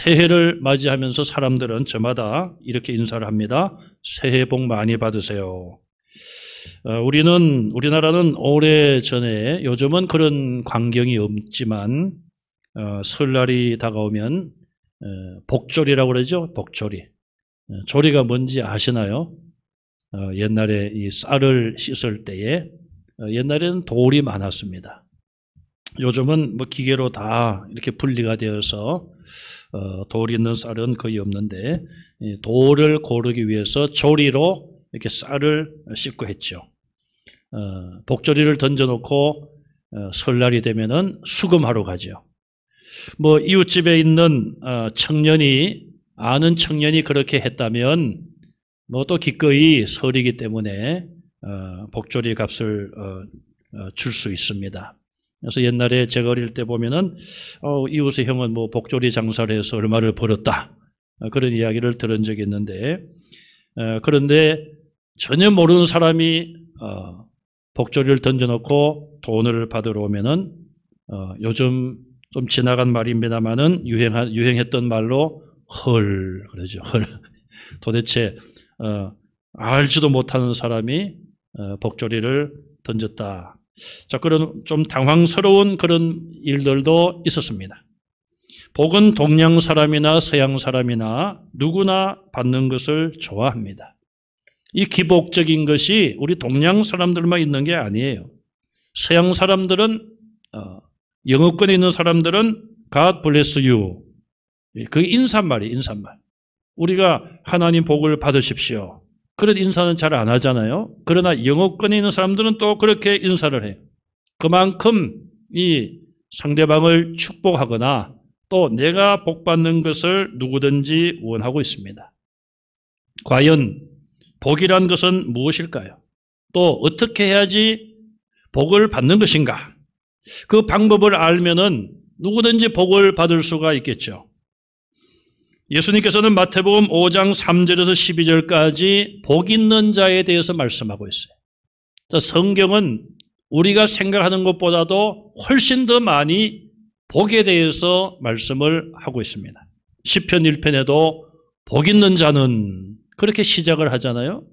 새해를 맞이하면서 사람들은 저마다 이렇게 인사를 합니다. 새해 복 많이 받으세요. 우리나라는 오래전에, 요즘은 그런 광경이 없지만 설날이 다가오면 복조리라고 그러죠. 복조리. 조리가 뭔지 아시나요? 옛날에 이 쌀을 씻을 때에 옛날에는 돌이 많았습니다. 요즘은 뭐 기계로 다 이렇게 분리가 되어서 돌이 있는 쌀은 거의 없는데, 돌을 고르기 위해서 조리로 이렇게 쌀을 씻고 했죠. 복조리를 던져놓고 설날이 되면은 수금하러 가죠. 뭐 이웃집에 있는 아는 청년이 그렇게 했다면 뭐 또 기꺼이 설이기 때문에 복조리 값을 줄 수 있습니다. 그래서 옛날에 제가 어릴 때 보면은 이웃의 형은 뭐 복조리 장사를 해서 얼마를 벌었다, 그런 이야기를 들은 적이 있는데, 그런데 전혀 모르는 사람이 복조리를 던져놓고 돈을 받으러 오면은 요즘 좀 지나간 말입니다만은 유행했던 말로 헐 그러죠. 헐. 도대체 알지도 못하는 사람이 복조리를 던졌다. 자, 그런 좀 당황스러운 그런 일들도 있었습니다. 복은 동양 사람이나 서양 사람이나 누구나 받는 것을 좋아합니다. 이 기복적인 것이 우리 동양 사람들만 있는 게 아니에요. 서양 사람들은, 영어권에 있는 사람들은 God bless you. 그게 인사말이에요, 인사말. 우리가 하나님 복을 받으십시오, 그런 인사는 잘 안 하잖아요. 그러나 영어권에 있는 사람들은 또 그렇게 인사를 해요. 그만큼 이 상대방을 축복하거나 또 내가 복받는 것을 누구든지 원하고 있습니다. 과연 복이란 것은 무엇일까요? 또 어떻게 해야지 복을 받는 것인가? 그 방법을 알면은 누구든지 복을 받을 수가 있겠죠. 예수님께서는 마태복음 5장 3절에서 12절까지 복 있는 자에 대해서 말씀하고 있어요. 성경은 우리가 생각하는 것보다도 훨씬 더 많이 복에 대해서 말씀을 하고 있습니다. 시편 1편에도 복 있는 자는 그렇게 시작을 하잖아요.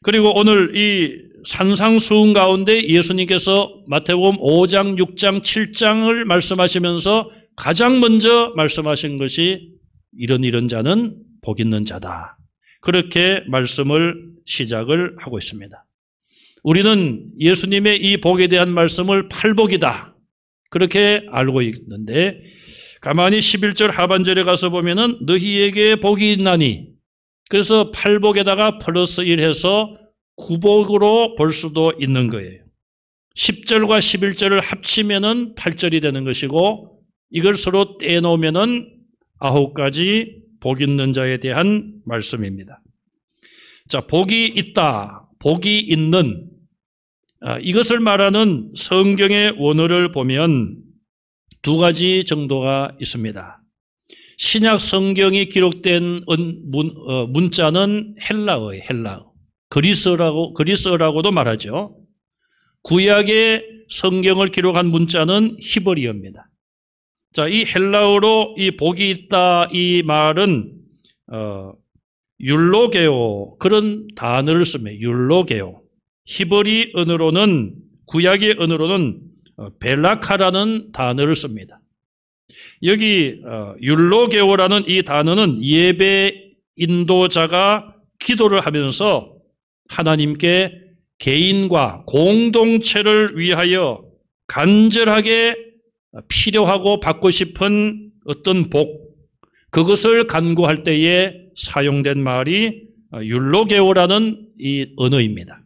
그리고 오늘 이 산상수훈 가운데 예수님께서 마태복음 5장, 6장, 7장을 말씀하시면서 가장 먼저 말씀하신 것이 이런 자는 복 있는 자다. 그렇게 말씀을 시작을 하고 있습니다. 우리는 예수님의 이 복에 대한 말씀을 팔복이다, 그렇게 알고 있는데, 가만히 11절 하반절에 가서 보면은 너희에게 복이 있나니, 그래서 팔복에다가 플러스 1 해서 구복으로 볼 수도 있는 거예요. 10절과 11절을 합치면은 8절이 되는 것이고, 이걸 서로 떼놓으면은 9가지 복 있는 자에 대한 말씀입니다. 자, 복이 있다, 복이 있는, 이것을 말하는 성경의 원어를 보면 2가지 정도가 있습니다. 신약 성경이 기록된 문자는 헬라어예요. 헬라어. 그리스어라고도 말하죠. 구약의 성경을 기록한 문자는 히브리어입니다. 자, 이 헬라어로 이 복이 있다, 이 말은 율로게오, 그런 단어를 씁니다. 율로게오. 히브리 언어로는, 구약의 언어로는 벨라카라는 단어를 씁니다. 여기 율로게오라는 이 단어는 예배 인도자가 기도를 하면서 하나님께 개인과 공동체를 위하여 간절하게 필요하고 받고 싶은 어떤 복, 그것을 간구할 때에 사용된 말이 율로게오라는 이 언어입니다.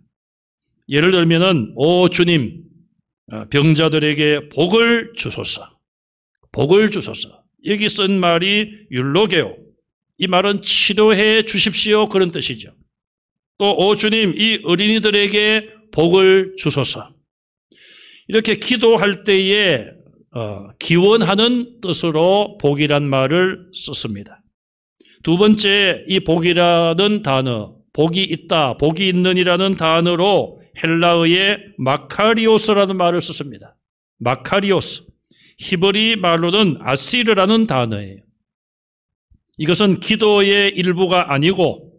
예를 들면은 오 주님, 병자들에게 복을 주소서, 복을 주소서. 여기 쓴 말이 율로게오. 이 말은 치료해 주십시오, 그런 뜻이죠. 또 오 주님, 이 어린이들에게 복을 주소서. 이렇게 기도할 때에 기원하는 뜻으로 복이란 말을 썼습니다. 2번째, 이 복이라는 단어, 복이 있다, 복이 있는이라는 단어로 헬라어의 마카리오스라는 말을 썼습니다. 마카리오스. 히브리 말로는 아시르라는 단어예요. 이것은 기도의 일부가 아니고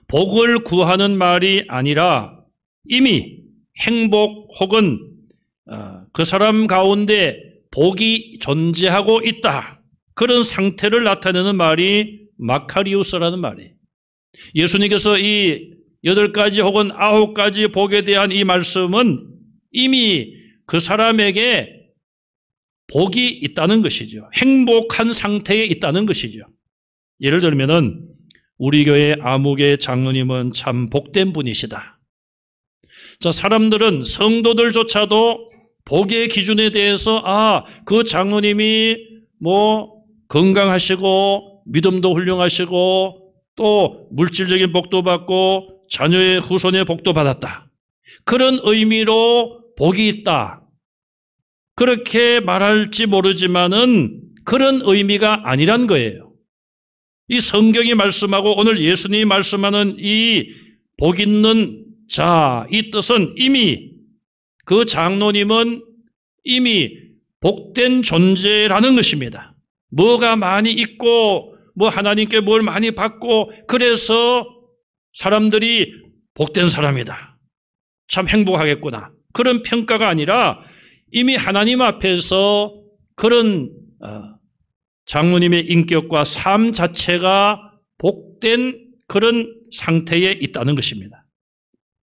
복을 구하는 말이 아니라 이미 행복 혹은 그 사람 가운데 복이 존재하고 있다. 그런 상태를 나타내는 말이 마카리우스라는 말이에요. 예수님께서 이 8가지 혹은 9가지 복에 대한 이 말씀은 이미 그 사람에게 복이 있다는 것이죠. 행복한 상태에 있다는 것이죠. 예를 들면은 우리 교회 아무개 장로님은 참 복된 분이시다. 자, 사람들은 성도들조차도 복의 기준에 대해서 그 장로님이 건강하시고 믿음도 훌륭하시고 또 물질적인 복도 받고 자녀의 후손의 복도 받았다. 그런 의미로 복이 있다. 그렇게 말할지 모르지만은 그런 의미가 아니란 거예요. 이 성경이 말씀하고 오늘 예수님이 말씀하는 이 복 있는 자, 이 뜻은 이미 그 장로님은 이미 복된 존재라는 것입니다. 뭐가 많이 있고 하나님께 뭘 많이 받고 그래서 사람들이 복된 사람이다. 참 행복하겠구나. 그런 평가가 아니라 이미 하나님 앞에서 그런 장로님의 인격과 삶 자체가 복된 그런 상태에 있다는 것입니다.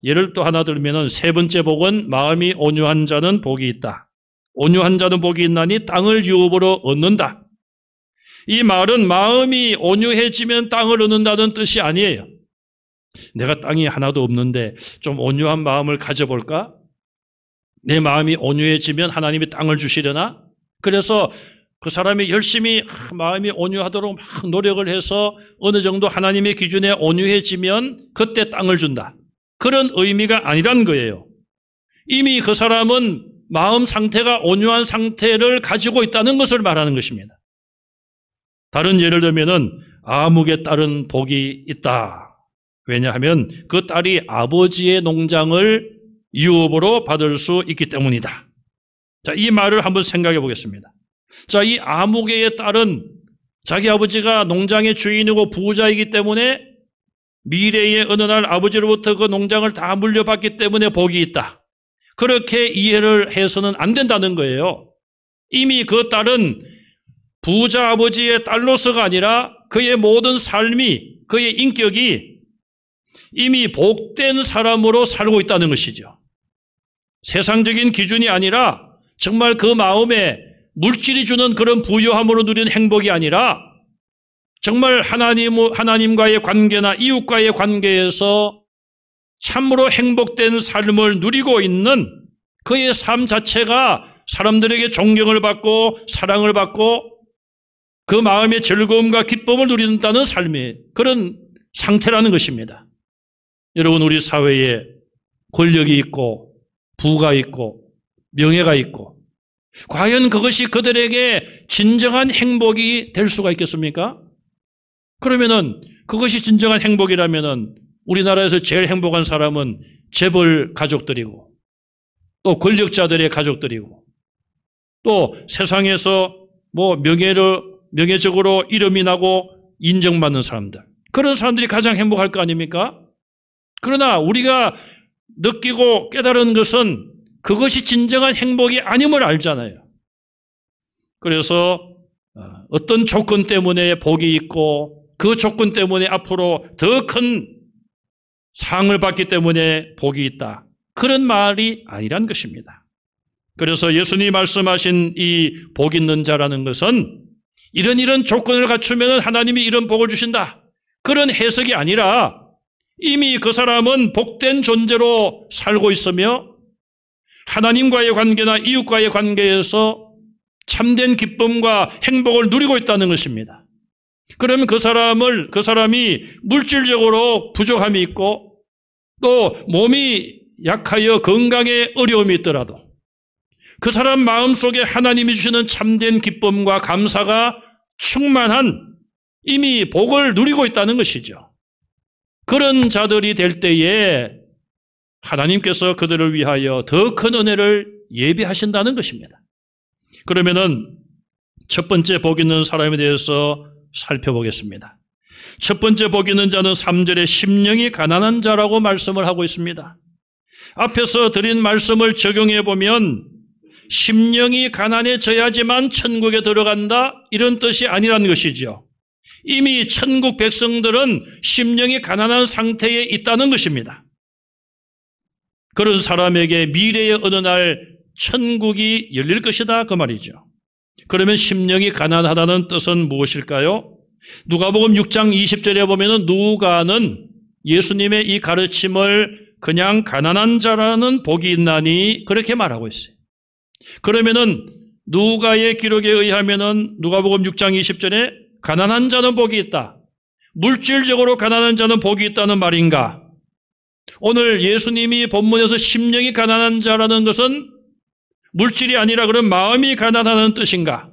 예를 또 하나 들면은 3번째 복은 마음이 온유한 자는 복이 있다. 온유한 자는 복이 있나니 땅을 유업으로 얻는다. 이 말은 마음이 온유해지면 땅을 얻는다는 뜻이 아니에요. 내가 땅이 하나도 없는데 좀 온유한 마음을 가져볼까? 내 마음이 온유해지면 하나님이 땅을 주시려나? 그래서 그 사람이 열심히 마음이 온유하도록 막 노력을 해서 어느 정도 하나님의 기준에 온유해지면 그때 땅을 준다. 그런 의미가 아니란 거예요. 이미 그 사람은 마음 상태가 온유한 상태를 가지고 있다는 것을 말하는 것입니다. 다른 예를 들면은 아묵의 딸은 복이 있다. 왜냐하면 그 딸이 아버지의 농장을 유업으로 받을 수 있기 때문이다. 자, 이 말을 한번 생각해 보겠습니다. 자, 이 아무개의 딸은 자기 아버지가 농장의 주인이고 부자이기 때문에 미래의 어느 날 아버지로부터 그 농장을 다 물려받기 때문에 복이 있다. 그렇게 이해를 해서는 안 된다는 거예요. 이미 그 딸은 부자 아버지의 딸로서가 아니라 그의 모든 삶이, 그의 인격이 이미 복된 사람으로 살고 있다는 것이죠. 세상적인 기준이 아니라 정말 그 마음에 물질이 주는 그런 부유함으로 누리는 행복이 아니라 정말 하나님과의 관계나 이웃과의 관계에서 참으로 행복된 삶을 누리고 있는 그의 삶 자체가 사람들에게 존경을 받고 사랑을 받고 그 마음의 즐거움과 기쁨을 누린다는 삶의 그런 상태라는 것입니다. 여러분, 우리 사회에 권력이 있고 부가 있고 명예가 있고 과연 그것이 그들에게 진정한 행복이 될 수가 있겠습니까? 그러면은 그것이 진정한 행복이라면은 우리나라에서 제일 행복한 사람은 재벌 가족들이고 또 권력자들의 가족들이고 또 세상에서 명예적으로 이름이 나고 인정받는 사람들, 그런 사람들이 가장 행복할 거 아닙니까? 그러나 우리가 느끼고 깨달은 것은 그것이 진정한 행복이 아님을 알잖아요. 그래서 어떤 조건 때문에 복이 있고 그 조건 때문에 앞으로 더 큰 상을 받기 때문에 복이 있다. 그런 말이 아니란 것입니다. 그래서 예수님이 말씀하신 이 복 있는 자라는 것은 이런 조건을 갖추면 하나님이 이런 복을 주신다. 그런 해석이 아니라 이미 그 사람은 복된 존재로 살고 있으며 하나님과의 관계나 이웃과의 관계에서 참된 기쁨과 행복을 누리고 있다는 것입니다. 그러면 그 사람이 물질적으로 부족함이 있고 또 몸이 약하여 건강에 어려움이 있더라도 그 사람 마음속에 하나님이 주시는 참된 기쁨과 감사가 충만한 이미 복을 누리고 있다는 것이죠. 그런 자들이 될 때에 하나님께서 그들을 위하여 더 큰 은혜를 예비하신다는 것입니다. 그러면은 첫 번째 복 있는 사람에 대해서 살펴보겠습니다. 첫 번째 복 있는 자는 3절에 심령이 가난한 자라고 말씀을 하고 있습니다. 앞에서 드린 말씀을 적용해 보면 심령이 가난해져야지만 천국에 들어간다 이런 뜻이 아니라는 것이죠. 이미 천국 백성들은 심령이 가난한 상태에 있다는 것입니다. 그런 사람에게 미래의 어느 날 천국이 열릴 것이다 그 말이죠. 그러면 심령이 가난하다는 뜻은 무엇일까요? 누가복음 6장 20절에 보면은 누가는 예수님의 이 가르침을 그냥 가난한 자라는 복이 있나니 그렇게 말하고 있어요. 그러면은 누가의 기록에 의하면은 누가복음 6장 20절에 가난한 자는 복이 있다. 물질적으로 가난한 자는 복이 있다는 말인가? 오늘 예수님이 본문에서 심령이 가난한 자라는 것은 물질이 아니라 그런 마음이 가난하다는 뜻인가?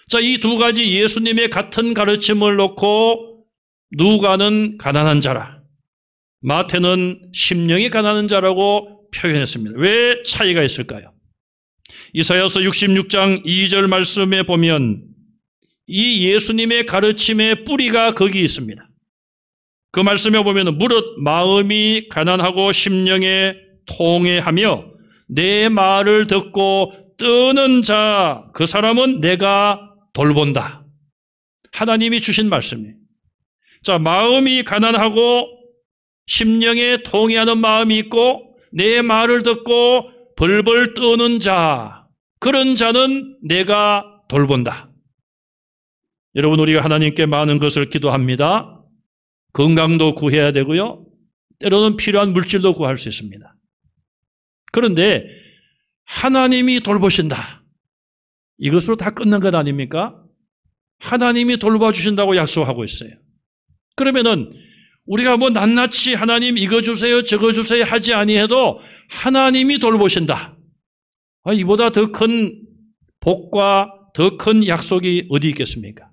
자, 이 두 가지 예수님의 같은 가르침을 놓고 누가는 가난한 자라, 마태는 심령이 가난한 자라고 표현했습니다. 왜 차이가 있을까요? 이사야서 66장 2절 말씀에 보면 이 예수님의 가르침의 뿌리가 거기 있습니다. 그 말씀에 보면 무릇 마음이 가난하고 심령에 통회하며 내 말을 듣고 뜨는 자 그 사람은 내가 돌본다. 하나님이 주신 말씀이에요. 자, 마음이 가난하고 심령에 통회하는 마음이 있고 내 말을 듣고 벌벌 떠는 자, 그런 자는 내가 돌본다. 여러분, 우리가 하나님께 많은 것을 기도합니다. 건강도 구해야 되고요. 때로는 필요한 물질도 구할 수 있습니다. 그런데 하나님이 돌보신다. 이것으로 다 끝난 것 아닙니까? 하나님이 돌봐주신다고 약속하고 있어요. 그러면은 우리가 뭐 낱낱이 하나님 이거 주세요 저거 주세요 하지 아니해도 하나님이 돌보신다. 이보다 더 큰 복과 더 큰 약속이 어디 있겠습니까?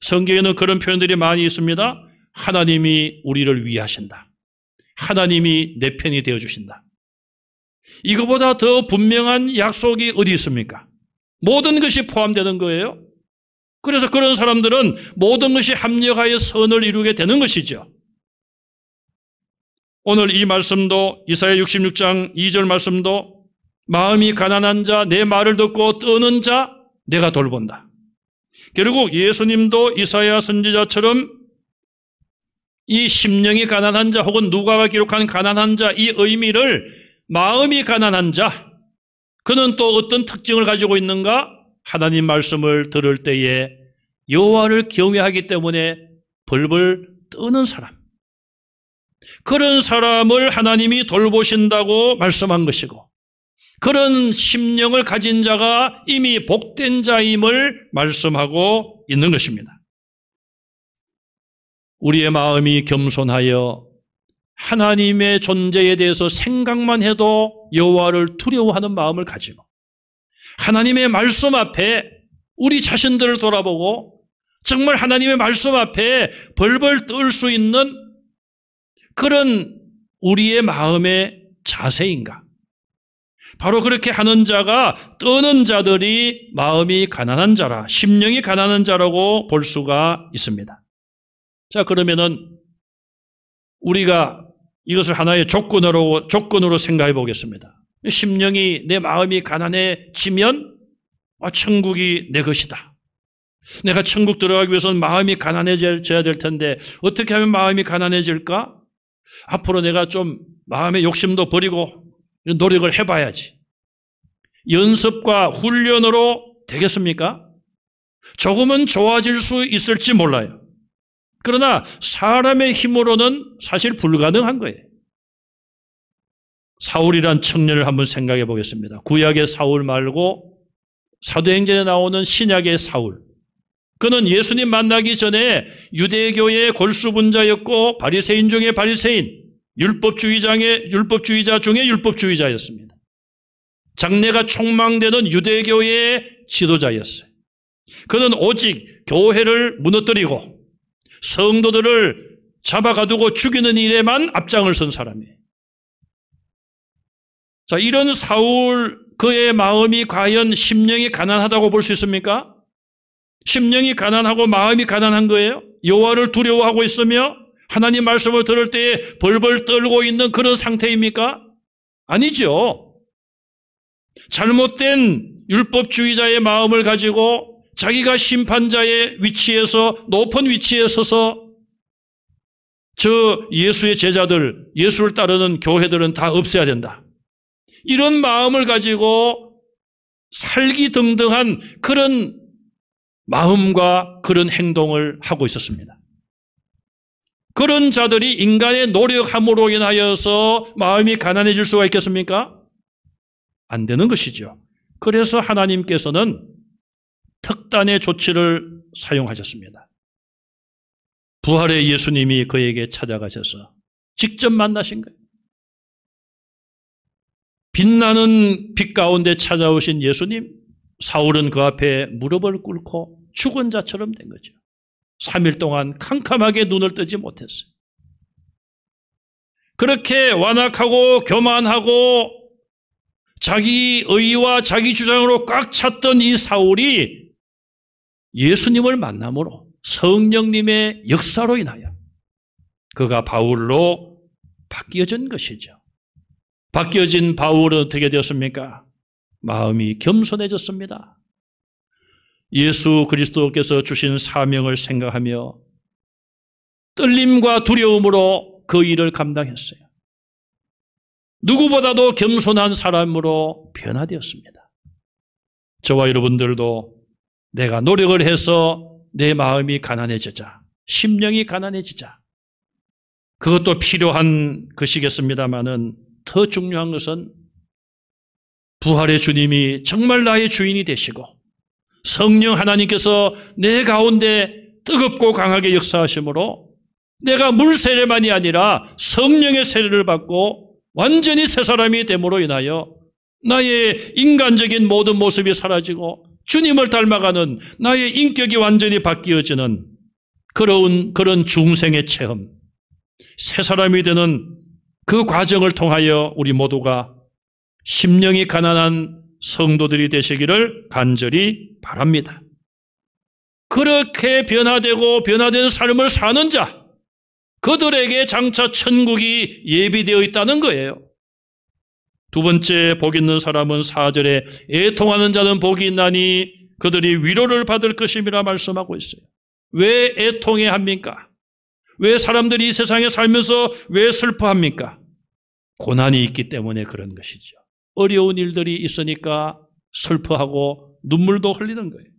성경에는 그런 표현들이 많이 있습니다. 하나님이 우리를 위하신다. 하나님이 내 편이 되어주신다. 이거보다 더 분명한 약속이 어디 있습니까? 모든 것이 포함되는 거예요. 그래서 그런 사람들은 모든 것이 합력하여 선을 이루게 되는 것이죠. 오늘 이 말씀도 이사야 66장 2절 말씀도 마음이 가난한 자, 내 말을 듣고 떠는 자 내가 돌본다. 결국 예수님도 이사야 선지자처럼 이 심령이 가난한 자 혹은 누가가 기록한 가난한 자 이 의미를 마음이 가난한 자, 그는 또 어떤 특징을 가지고 있는가? 하나님 말씀을 들을 때에 여호와를 경외하기 때문에 벌벌 떠는 사람. 그런 사람을 하나님이 돌보신다고 말씀한 것이고 그런 심령을 가진 자가 이미 복된 자임을 말씀하고 있는 것입니다. 우리의 마음이 겸손하여 하나님의 존재에 대해서 생각만 해도 여호와를 두려워하는 마음을 가지고 하나님의 말씀 앞에 우리 자신들을 돌아보고 정말 하나님의 말씀 앞에 벌벌 떨 수 있는 그런 우리의 마음의 자세인가? 바로 그렇게 하는 자가 떠는 자들이 마음이 가난한 자라, 심령이 가난한 자라고 볼 수가 있습니다. 자, 그러면은 우리가 이것을 하나의 조건으로 생각해 보겠습니다. 심령이 내 마음이 가난해지면 천국이 내 것이다. 내가 천국 들어가기 위해서는 마음이 가난해져야 될 텐데 어떻게 하면 마음이 가난해질까? 앞으로 내가 좀 마음의 욕심도 버리고 노력을 해봐야지. 연습과 훈련으로 되겠습니까? 조금은 좋아질 수 있을지 몰라요. 그러나 사람의 힘으로는 사실 불가능한 거예요. 사울이란 청년을 한번 생각해 보겠습니다. 구약의 사울 말고 사도행전에 나오는 신약의 사울. 그는 예수님 만나기 전에 유대교의 골수분자였고 바리새인 중에 바리새인, 율법주의자 중에 율법주의자였습니다. 장래가 촉망되는 유대교의 지도자였어요. 그는 오직 교회를 무너뜨리고 성도들을 잡아가두고 죽이는 일에만 앞장을 선 사람이에요. 자, 이런 사울 그의 마음이 과연 심령이 가난하다고 볼 수 있습니까? 심령이 가난하고 마음이 가난한 거예요? 여호와를 두려워하고 있으며 하나님 말씀을 들을 때에 벌벌 떨고 있는 그런 상태입니까? 아니죠. 잘못된 율법주의자의 마음을 가지고 자기가 심판자의 위치에서 높은 위치에 서서 저 예수의 제자들, 예수를 따르는 교회들은 다 없애야 된다. 이런 마음을 가지고 살기 등등한 그런 마음과 그런 행동을 하고 있었습니다. 그런 자들이 인간의 노력함으로 인하여서 마음이 가난해질 수가 있겠습니까? 안 되는 것이죠. 그래서 하나님께서는 특단의 조치를 사용하셨습니다. 부활의 예수님이 그에게 찾아가셔서 직접 만나신 거예요. 빛나는 빛 가운데 찾아오신 예수님, 사울은 그 앞에 무릎을 꿇고 죽은 자처럼 된 거죠. 3일 동안 캄캄하게 눈을 뜨지 못했어요. 그렇게 완악하고 교만하고 자기 의와 자기 주장으로 꽉 찼던 이 사울이 예수님을 만남으로 성령님의 역사로 인하여 그가 바울로 바뀌어진 것이죠. 바뀌어진 바울은 어떻게 되었습니까? 마음이 겸손해졌습니다. 예수 그리스도께서 주신 사명을 생각하며 떨림과 두려움으로 그 일을 감당했어요. 누구보다도 겸손한 사람으로 변화되었습니다. 저와 여러분들도 내가 노력을 해서 내 마음이 가난해지자, 심령이 가난해지자, 그것도 필요한 것이겠습니다마는 더 중요한 것은 부활의 주님이 정말 나의 주인이 되시고 성령 하나님께서 내 가운데 뜨겁고 강하게 역사하심으로 내가 물 세례만이 아니라 성령의 세례를 받고 완전히 새 사람이 됨으로 인하여 나의 인간적인 모든 모습이 사라지고 주님을 닮아가는 나의 인격이 완전히 바뀌어지는 그런 중생의 체험, 새 사람이 되는 그 과정을 통하여 우리 모두가 심령이 가난한 성도들이 되시기를 간절히 바랍니다. 그렇게 변화되고 변화된 삶을 사는 자, 그들에게 장차 천국이 예비되어 있다는 거예요. 두 번째 복 있는 사람은 4절에 애통하는 자는 복이 있나니 그들이 위로를 받을 것임이라 말씀하고 있어요. 왜 애통해야 합니까? 왜 사람들이 이 세상에 살면서 왜 슬퍼합니까? 고난이 있기 때문에 그런 것이죠. 어려운 일들이 있으니까 슬퍼하고 눈물도 흘리는 거예요.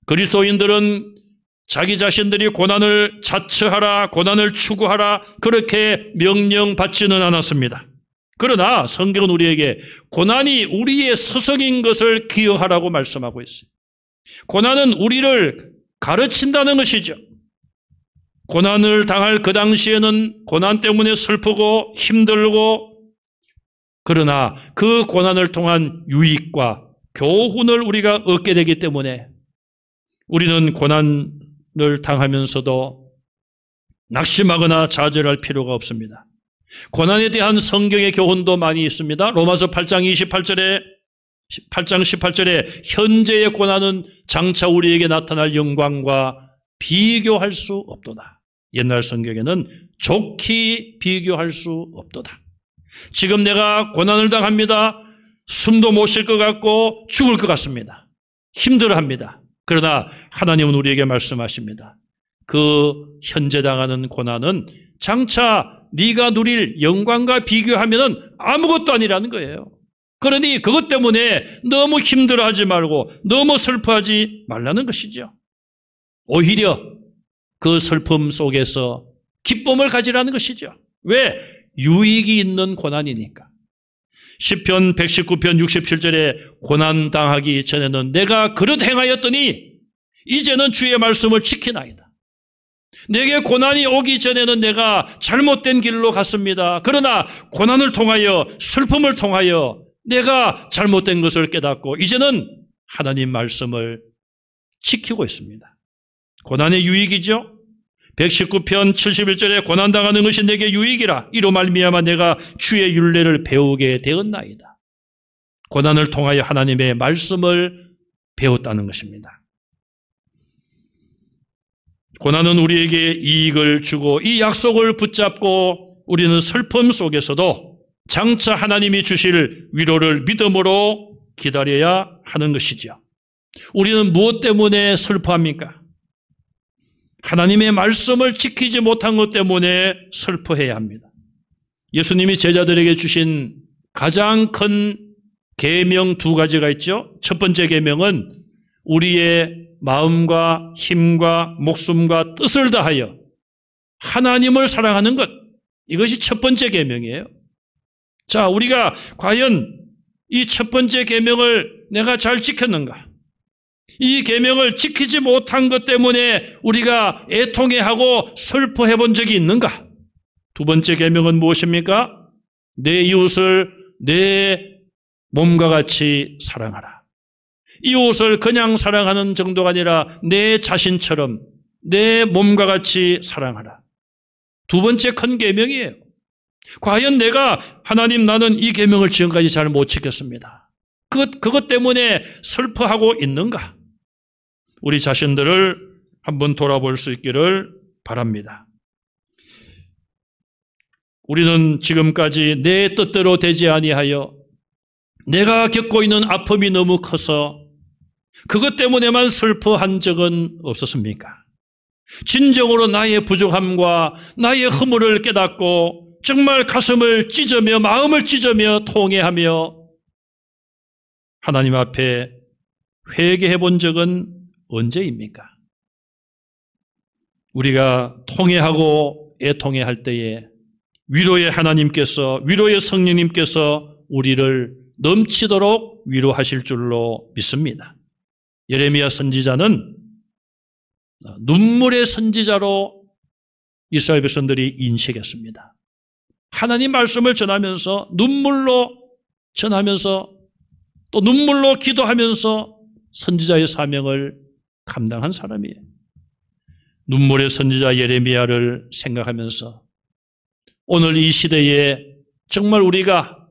그리스도인들은 자기 자신들이 고난을 자처하라, 고난을 추구하라 그렇게 명령받지는 않았습니다. 그러나 성경은 우리에게 고난이 우리의 스승인 것을 기억하라고 말씀하고 있어요. 고난은 우리를 가르친다는 것이죠. 고난을 당할 그 당시에는 고난 때문에 슬프고 힘들고, 그러나 그 고난을 통한 유익과 교훈을 우리가 얻게 되기 때문에 우리는 고난을 당하면서도 낙심하거나 좌절할 필요가 없습니다. 고난에 대한 성경의 교훈도 많이 있습니다. 로마서 8장 18절에 현재의 고난은 장차 우리에게 나타날 영광과 비교할 수 없도다. 옛날 성경에는 좋게 비교할 수 없도다. 지금 내가 고난을 당합니다. 숨도 못 쉴 것 같고 죽을 것 같습니다. 힘들어합니다. 그러나 하나님은 우리에게 말씀하십니다. 그 현재 당하는 고난은 장차 네가 누릴 영광과 비교하면 아무것도 아니라는 거예요. 그러니 그것 때문에 너무 힘들어하지 말고 너무 슬퍼하지 말라는 것이죠. 오히려 그 슬픔 속에서 기쁨을 가지라는 것이죠. 왜? 유익이 있는 고난이니까. 시편 119편 67절에 고난당하기 전에는 내가 그릇 행하였더니 이제는 주의 말씀을 지키나이다. 내게 고난이 오기 전에는 내가 잘못된 길로 갔습니다. 그러나 고난을 통하여 슬픔을 통하여 내가 잘못된 것을 깨닫고 이제는 하나님 말씀을 지키고 있습니다. 고난의 유익이죠. 119편 71절에 고난당하는 것이 내게 유익이라 이로 말미암아 내가 주의 율례를 배우게 되었나이다. 고난을 통하여 하나님의 말씀을 배웠다는 것입니다. 고난은 우리에게 이익을 주고 이 약속을 붙잡고 우리는 슬픔 속에서도 장차 하나님이 주실 위로를 믿음으로 기다려야 하는 것이죠. 우리는 무엇 때문에 슬퍼합니까? 하나님의 말씀을 지키지 못한 것 때문에 슬퍼해야 합니다. 예수님이 제자들에게 주신 가장 큰 계명 두 가지가 있죠. 첫 번째 계명은 우리의 마음과 힘과 목숨과 뜻을 다하여 하나님을 사랑하는 것. 이것이 첫 번째 계명이에요. 자, 우리가 과연 이 첫 번째 계명을 내가 잘 지켰는가? 이 계명을 지키지 못한 것 때문에 우리가 애통해하고 슬퍼해 본 적이 있는가? 두 번째 계명은 무엇입니까? 내 이웃을 내 몸과 같이 사랑하라. 이웃을 그냥 사랑하는 정도가 아니라 내 자신처럼 내 몸과 같이 사랑하라. 두 번째 큰 계명이에요. 과연 내가 하나님 나는 이 계명을 지금까지 잘 못 지켰습니다. 그것 때문에 슬퍼하고 있는가? 우리 자신들을 한번 돌아볼 수 있기를 바랍니다. 우리는 지금까지 내 뜻대로 되지 아니하여 내가 겪고 있는 아픔이 너무 커서 그것 때문에만 슬퍼한 적은 없었습니까? 진정으로 나의 부족함과 나의 허물을 깨닫고 정말 가슴을 찢으며 마음을 찢으며 통회하며 하나님 앞에 회개해 본 적은 언제입니까? 우리가 통회하고 애통해할 때에 위로의 하나님께서, 위로의 성령님께서 우리를 넘치도록 위로하실 줄로 믿습니다. 예레미야 선지자는 눈물의 선지자로 이스라엘 백성들이 인식했습니다. 하나님 말씀을 전하면서 눈물로 전하면서 또 눈물로 기도하면서 선지자의 사명을 감당한 사람이에요. 눈물의 선지자 예레미야를 생각하면서 오늘 이 시대에 정말 우리가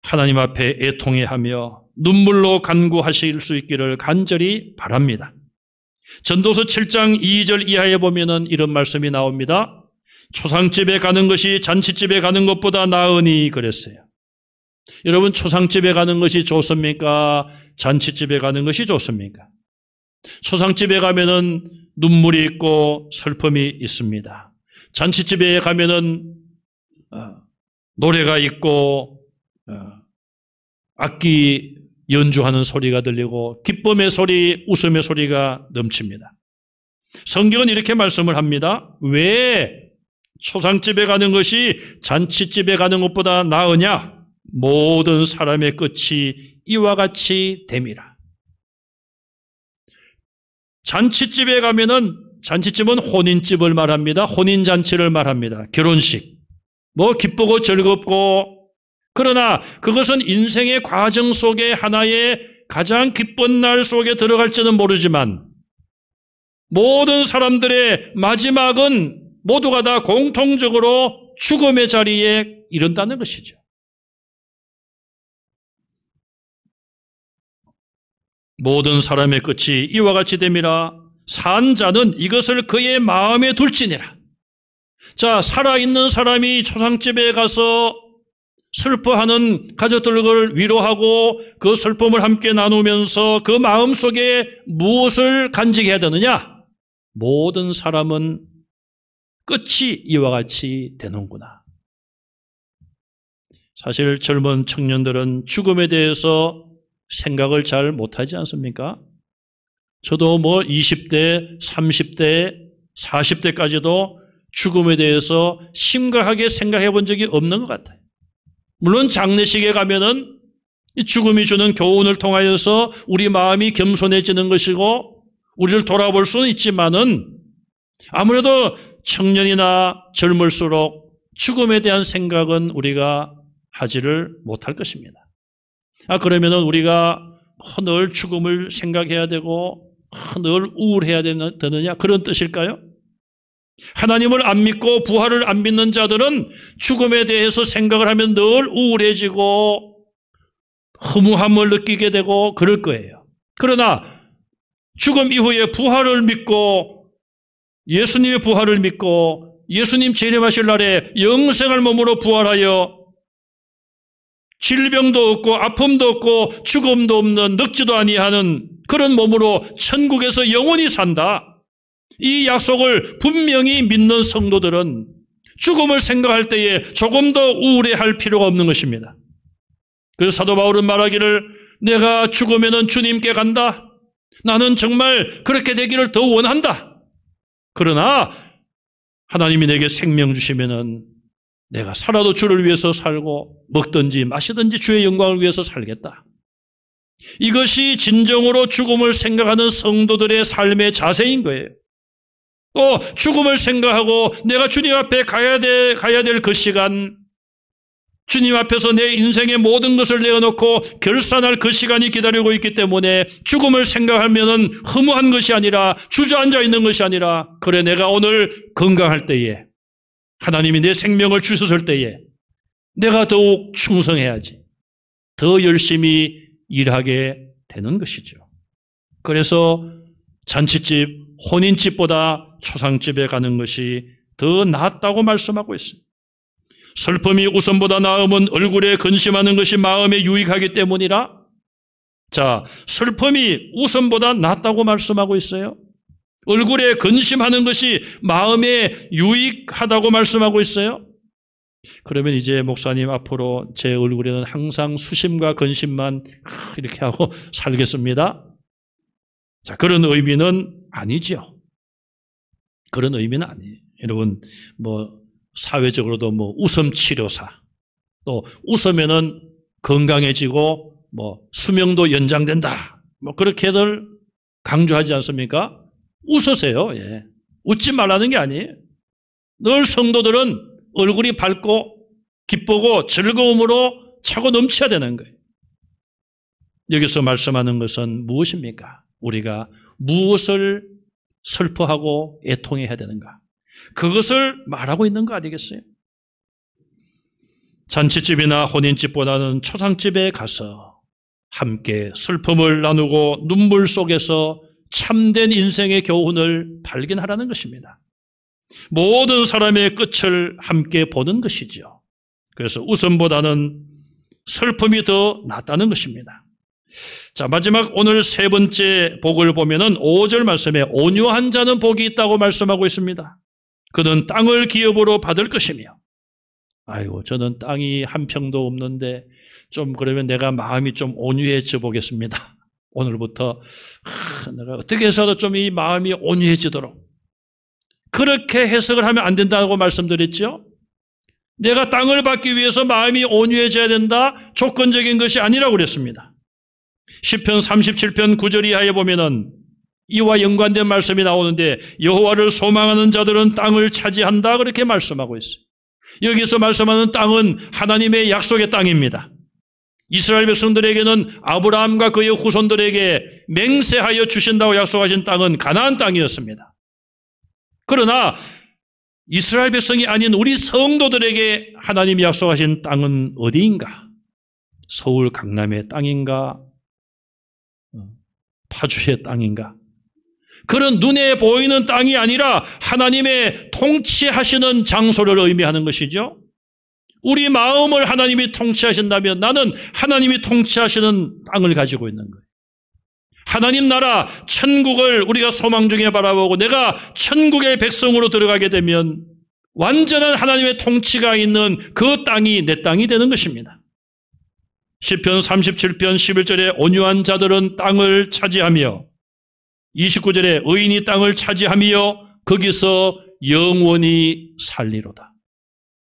하나님 앞에 애통해하며 눈물로 간구하실 수 있기를 간절히 바랍니다. 전도서 7장 2절 이하에 보면은 이런 말씀이 나옵니다. 초상집에 가는 것이 잔치집에 가는 것보다 나으니 그랬어요. 여러분, 초상집에 가는 것이 좋습니까? 잔치집에 가는 것이 좋습니까? 초상집에 가면은 눈물이 있고 슬픔이 있습니다. 잔치집에 가면은 노래가 있고 악기 연주하는 소리가 들리고 기쁨의 소리, 웃음의 소리가 넘칩니다. 성경은 이렇게 말씀을 합니다. 왜 초상집에 가는 것이 잔치집에 가는 것보다 나으냐? 모든 사람의 끝이 이와 같이 됨이라. 잔치집에 가면은, 잔치집은 혼인집을 말합니다. 혼인잔치를 말합니다. 결혼식. 기쁘고 즐겁고, 그러나 그것은 인생의 과정 속에 하나의 가장 기쁜 날 속에 들어갈지는 모르지만 모든 사람들의 마지막은 모두가 다 공통적으로 죽음의 자리에 이른다는 것이죠. 모든 사람의 끝이 이와 같이 됨이라. 산 자는 이것을 그의 마음에 둘지니라. 자, 살아있는 사람이 초상집에 가서 슬퍼하는 가족들을 위로하고 그 슬픔을 함께 나누면서 그 마음속에 무엇을 간직해야 되느냐? 모든 사람은 끝이 이와 같이 되는구나. 사실 젊은 청년들은 죽음에 대해서 생각을 잘 못하지 않습니까? 저도 20대, 30대, 40대까지도 죽음에 대해서 심각하게 생각해 본 적이 없는 것 같아요. 물론 장례식에 가면은 죽음이 주는 교훈을 통하여서 우리 마음이 겸손해지는 것이고 우리를 돌아볼 수는 있지만은 아무래도 청년이나 젊을수록 죽음에 대한 생각은 우리가 하지를 못할 것입니다. 그러면은 우리가 늘 죽음을 생각해야 되고 늘 우울해야 되느냐, 그런 뜻일까요? 하나님을 안 믿고 부활을 안 믿는 자들은 죽음에 대해서 생각을 하면 늘 우울해지고 허무함을 느끼게 되고 그럴 거예요. 그러나 죽음 이후에 부활을 믿고 예수님의 부활을 믿고 예수님 재림하실 날에 영생할 몸으로 부활하여 질병도 없고 아픔도 없고 죽음도 없는 늙지도 아니하는 그런 몸으로 천국에서 영원히 산다. 이 약속을 분명히 믿는 성도들은 죽음을 생각할 때에 조금 더 우울해할 필요가 없는 것입니다. 그래서 사도 바울은 말하기를 내가 죽으면 주님께 간다. 나는 정말 그렇게 되기를 더 원한다. 그러나 하나님이 내게 생명 주시면은 내가 살아도 주를 위해서 살고 먹든지 마시든지 주의 영광을 위해서 살겠다. 이것이 진정으로 죽음을 생각하는 성도들의 삶의 자세인 거예요. 또 죽음을 생각하고 내가 주님 앞에 가야 될 그 시간, 주님 앞에서 내 인생의 모든 것을 내어놓고 결산할 그 시간이 기다리고 있기 때문에 죽음을 생각하면은 허무한 것이 아니라 주저앉아 있는 것이 아니라 그래 내가 오늘 건강할 때에 하나님이 내 생명을 주셨을 때에 내가 더욱 충성해야지. 더 열심히 일하게 되는 것이죠. 그래서 잔치집, 혼인집보다 초상집에 가는 것이 더 낫다고 말씀하고 있습니다. 슬픔이 웃음보다 나음은 얼굴에 근심하는 것이 마음에 유익하기 때문이라. 자, 슬픔이 웃음보다 낫다고 말씀하고 있어요. 얼굴에 근심하는 것이 마음에 유익하다고 말씀하고 있어요. 그러면 이제 목사님 앞으로 제 얼굴에는 항상 수심과 근심만 이렇게 하고 살겠습니다. 자, 그런 의미는 아니죠. 그런 의미는 아니에요. 여러분, 사회적으로도 웃음 치료사, 또 웃으면은 건강해지고 수명도 연장된다. 그렇게들 강조하지 않습니까? 웃으세요. 예. 웃지 말라는 게 아니에요. 늘 성도들은 얼굴이 밝고 기쁘고 즐거움으로 차고 넘쳐야 되는 거예요. 여기서 말씀하는 것은 무엇입니까? 우리가 무엇을 슬퍼하고 애통해야 되는가? 그것을 말하고 있는 거 아니겠어요? 잔치집이나 혼인집보다는 초상집에 가서 함께 슬픔을 나누고 눈물 속에서 참된 인생의 교훈을 발견하라는 것입니다. 모든 사람의 끝을 함께 보는 것이죠. 그래서 웃음보다는 슬픔이 더 낫다는 것입니다. 자, 마지막 오늘 세 번째 복을 보면은 5절 말씀에 온유한 자는 복이 있다고 말씀하고 있습니다. 그는 땅을 기업으로 받을 것이며. 아이고, 저는 땅이 한 평도 없는데 그러면 내가 마음이 좀 온유해져 보겠습니다. 오늘부터 내가 어떻게 해서도 좀 이 마음이 온유해지도록. 그렇게 해석을 하면 안 된다고 말씀드렸죠. 내가 땅을 받기 위해서 마음이 온유해져야 된다. 조건적인 것이 아니라고 그랬습니다. 시편 37편 9절 이하에 보면은 이와 연관된 말씀이 나오는데 여호와를 소망하는 자들은 땅을 차지한다 그렇게 말씀하고 있어요. 여기서 말씀하는 땅은 하나님의 약속의 땅입니다. 이스라엘 백성들에게는 아브라함과 그의 후손들에게 맹세하여 주신다고 약속하신 땅은 가나안 땅이었습니다. 그러나 이스라엘 백성이 아닌 우리 성도들에게 하나님이 약속하신 땅은 어디인가? 서울 강남의 땅인가? 파주의 땅인가? 그런 눈에 보이는 땅이 아니라 하나님의 통치하시는 장소를 의미하는 것이죠. 우리 마음을 하나님이 통치하신다면 나는 하나님이 통치하시는 땅을 가지고 있는 거예요. 하나님 나라 천국을 우리가 소망 중에 바라보고 내가 천국의 백성으로 들어가게 되면 완전한 하나님의 통치가 있는 그 땅이 내 땅이 되는 것입니다. 시편 37편 11절에 온유한 자들은 땅을 차지하며 29절에 의인이 땅을 차지하며 거기서 영원히 살리로다.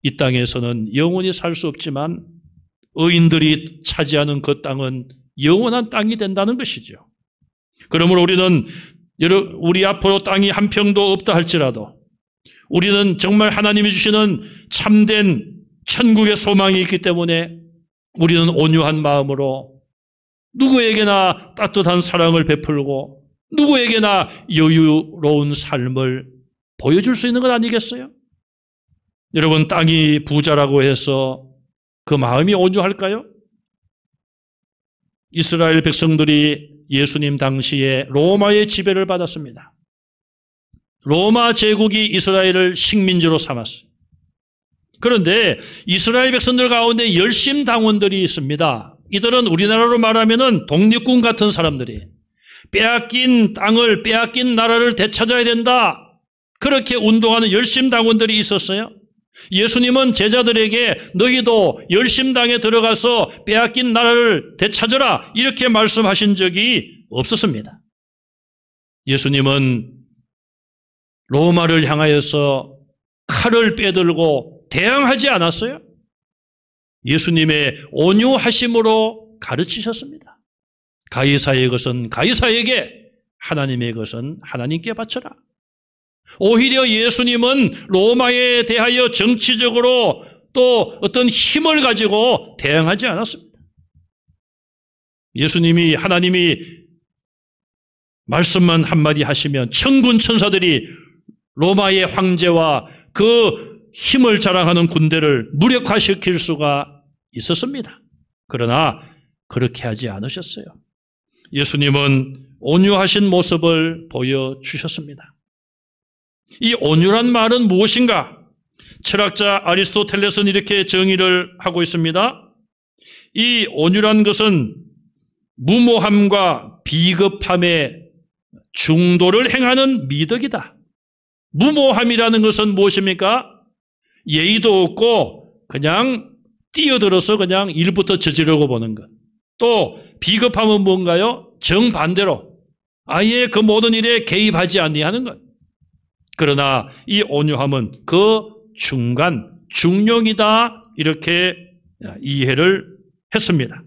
이 땅에서는 영원히 살 수 없지만 의인들이 차지하는 그 땅은 영원한 땅이 된다는 것이죠. 그러므로 우리 앞으로 땅이 한 평도 없다 할지라도 우리는 정말 하나님이 주시는 참된 천국의 소망이 있기 때문에 우리는 온유한 마음으로 누구에게나 따뜻한 사랑을 베풀고 누구에게나 여유로운 삶을 보여줄 수 있는 것 아니겠어요? 여러분, 땅이 부자라고 해서 그 마음이 온유할까요? 이스라엘 백성들이 예수님 당시에 로마의 지배를 받았습니다. 로마 제국이 이스라엘을 식민지로 삼았어요. 그런데 이스라엘 백성들 가운데 열심당원들이 있습니다. 이들은 우리나라로 말하면 독립군 같은 사람들이 빼앗긴 땅을, 빼앗긴 나라를 되찾아야 된다. 그렇게 운동하는 열심당원들이 있었어요. 예수님은 제자들에게 너희도 열심당에 들어가서 빼앗긴 나라를 되찾아라 이렇게 말씀하신 적이 없었습니다. 예수님은 로마를 향하여서 칼을 빼들고 대항하지 않았어요. 예수님의 온유하심으로 가르치셨습니다. 가이사의 것은 가이사에게, 하나님의 것은 하나님께 바쳐라. 오히려 예수님은 로마에 대하여 정치적으로 또 어떤 힘을 가지고 대항하지 않았습니다. 예수님이, 하나님이 말씀만 한마디 하시면 천군 천사들이 로마의 황제와 그 힘을 자랑하는 군대를 무력화시킬 수가 있었습니다. 그러나 그렇게 하지 않으셨어요. 예수님은 온유하신 모습을 보여주셨습니다. 이 온유란 말은 무엇인가? 철학자 아리스토텔레스는 이렇게 정의를 하고 있습니다. 이 온유란 것은 무모함과 비겁함의 중도를 행하는 미덕이다. 무모함이라는 것은 무엇입니까? 예의도 없고 그냥 뛰어들어서 그냥 일부터 저지르고 보는 것. 또 비겁함은 뭔가요? 정반대로 아예 그 모든 일에 개입하지 아니하는 것. 그러나 이 온유함은 그 중간, 중용이다 이렇게 이해를 했습니다.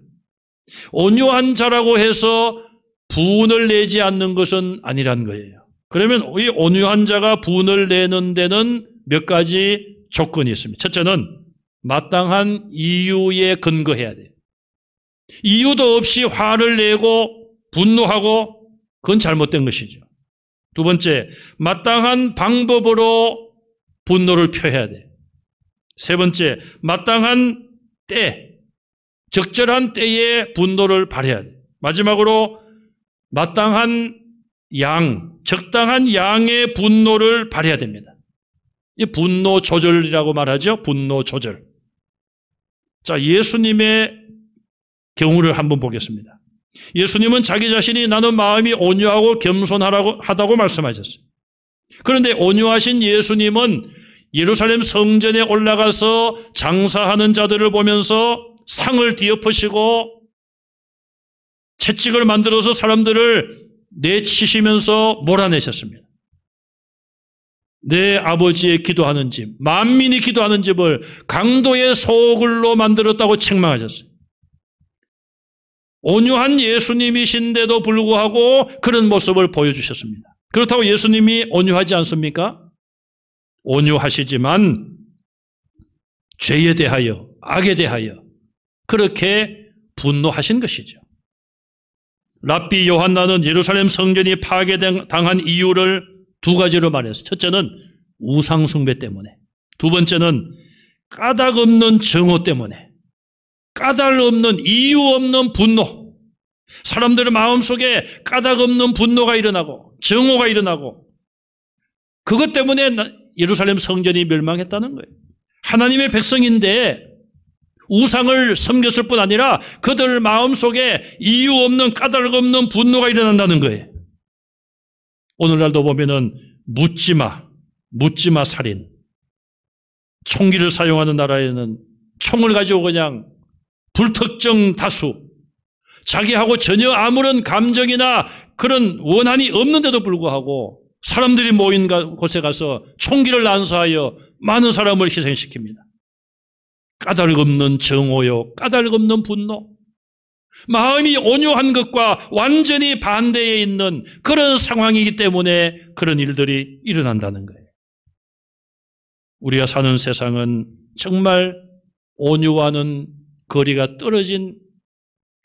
온유한 자라고 해서 분을 내지 않는 것은 아니란 거예요. 그러면 이 온유한 자가 분을 내는 데는 몇 가지 조건이 있습니다. 첫째는 마땅한 이유에 근거해야 돼요. 이유도 없이 화를 내고 분노하고 그건 잘못된 것이죠. 두 번째, 마땅한 방법으로 분노를 표해야 돼요. 세 번째, 마땅한 때, 적절한 때에 분노를 발해야 돼요. 마지막으로 마땅한 양, 적당한 양의 분노를 발해야 됩니다. 이 분노 조절이라고 말하죠. 분노 조절. 자, 예수님의 경우를 한번 보겠습니다. 예수님은 자기 자신이 나는 마음이 온유하고 겸손하다고 말씀하셨어요. 그런데 온유하신 예수님은 예루살렘 성전에 올라가서 장사하는 자들을 보면서 상을 뒤엎으시고 채찍을 만들어서 사람들을 내치시면서 몰아내셨습니다. 내 아버지의 기도하는 집, 만민이 기도하는 집을 강도의 소굴로 만들었다고 책망하셨어요. 온유한 예수님이신데도 불구하고 그런 모습을 보여주셨습니다. 그렇다고 예수님이 온유하지 않습니까? 온유하시지만 죄에 대하여, 악에 대하여 그렇게 분노하신 것이죠. 랍비 요한나는 예루살렘 성전이 파괴당한 이유를 두 가지로 말했어요. 첫째는 우상숭배 때문에, 두 번째는 까닭 없는 정오 때문에, 까닭 없는, 이유 없는 분노. 사람들의 마음속에 까닭 없는 분노가 일어나고 정오가 일어나고 그것 때문에 예루살렘 성전이 멸망했다는 거예요. 하나님의 백성인데 우상을 섬겼을 뿐 아니라 그들 마음속에 이유 없는 까닭 없는 분노가 일어난다는 거예요. 오늘날도 보면은 묻지마 살인. 총기를 사용하는 나라에는 총을 가지고 그냥 불특정 다수, 자기하고 전혀 아무런 감정이나 그런 원한이 없는데도 불구하고 사람들이 모인 곳에 가서 총기를 난사하여 많은 사람을 희생시킵니다. 까닭 없는 정오요, 까닭 없는 분노. 마음이 온유한 것과 완전히 반대에 있는 그런 상황이기 때문에 그런 일들이 일어난다는 거예요. 우리가 사는 세상은 정말 온유와는 거리가 떨어진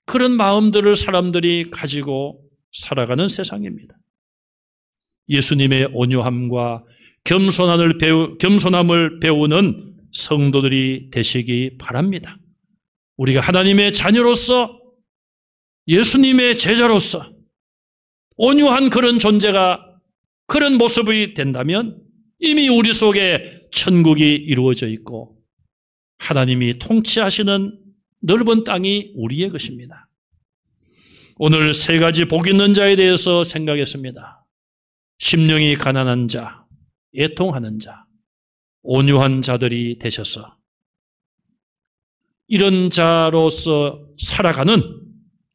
그런 마음들을 사람들이 가지고 살아가는 세상입니다. 예수님의 온유함과 겸손함을 배우는 성도들이 되시기 바랍니다. 우리가 하나님의 자녀로서 예수님의 제자로서 온유한 그런 존재가 그런 모습이 된다면 이미 우리 속에 천국이 이루어져 있고 하나님이 통치하시는 넓은 땅이 우리의 것입니다. 오늘 세 가지 복 있는 자에 대해서 생각했습니다. 심령이 가난한 자, 애통하는 자, 온유한 자들이 되셔서 이런 자로서 살아가는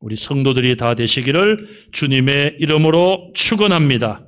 우리 성도들이 다 되시기를 주님의 이름으로 축원합니다.